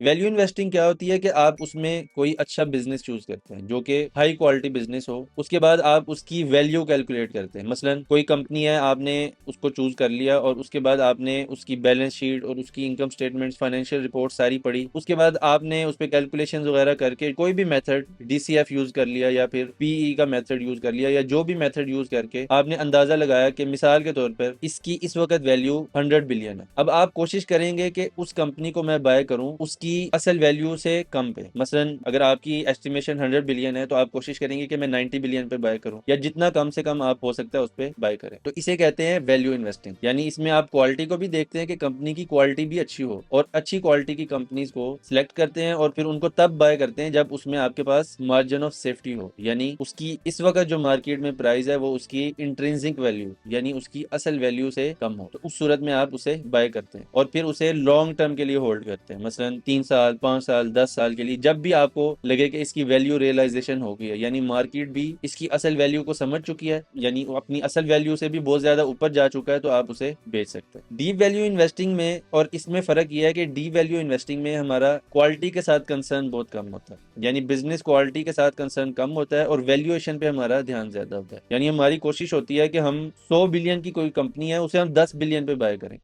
Value investing क्या होती है कि आप उसमें कोई अच्छा बिजनेस चूज करते हैं जो कि हाई क्वालिटी बिजनेस हो, उसके बाद आप उसकी वैल्यू कैलकुलेट करते हैं। मसलन कोई कंपनी है, आपने उसको चूज कर लिया और उसके बाद आपने उसकी बैलेंस शीट और उसकी इनकम स्टेटमेंट्स, फाइनेंशियल रिपोर्ट सारी पढ़ी। उसके बाद आपने उस पर कैलकुलेशन वगैरह करके कोई भी मेथड डीसीएफ यूज कर लिया या फिर पीई का मेथड यूज कर लिया, या जो भी मेथड यूज करके आपने अंदाजा लगाया कि मिसाल के तौर पर इसकी इस वक्त वैल्यू 100 बिलियन है। अब आप कोशिश करेंगे कि उस कंपनी को मैं बाय करूं उसकी असल वैल्यू से कम पे। मसलन अगर आपकी एस्टिमेशन 100 बिलियन है तो आप कोशिश करेंगे कि मैं 90 बिलियन पे बाय करूं, या जितना कम से कम आप हो सकता है उस पर बाय करें। तो इसे कहते हैं वैल्यू इन्वेस्टिंग। यानी इसमें आप क्वालिटी को भी देखते हैं कि कंपनी की क्वालिटी भी अच्छी हो, और अच्छी क्वालिटी की कंपनीज को सिलेक्ट करते हैं और फिर उनको तब बाय करते हैं जब उसमें आपके पास मार्जिन ऑफ सेफ्टी हो, यानी उसकी इस वक्त जो मार्केट में प्राइस है वो उसकी इंट्रिंसिक वैल्यू यानी उसकी असल वैल्यू से कम हो। तो उस सूरत में आप उसे बाय करते हैं और फिर उसे लॉन्ग टर्म के लिए होल्ड करते हैं, मसलन 3 साल, 5 साल, 10 साल के लिए। जब भी आपको लगे कि इसकी वैल्यू रियलाइजेशन हो गई है, यानी मार्केट भी इसकी असल वैल्यू को समझ चुकी है, यानी वो अपनी असल वैल्यू से भी बहुत ज्यादा ऊपर जा चुका है, तो आप उसे बेच सकते हैं। डीप वैल्यू इन्वेस्टिंग में और इसमें फर्क यह है कि डीप वैल्यू इन्वेस्टिंग में हमारा क्वालिटी के साथ कंसर्न बहुत कम होता है, यानी बिजनेस क्वालिटी के साथ कंसर्न कम होता है और वैल्यूएशन पे हमारा ध्यान ज्यादा होता है। यानी हमारी कोशिश होती है कि हम 100 बिलियन की कोई कंपनी है उसे हम 10 बिलियन पे बाय करें,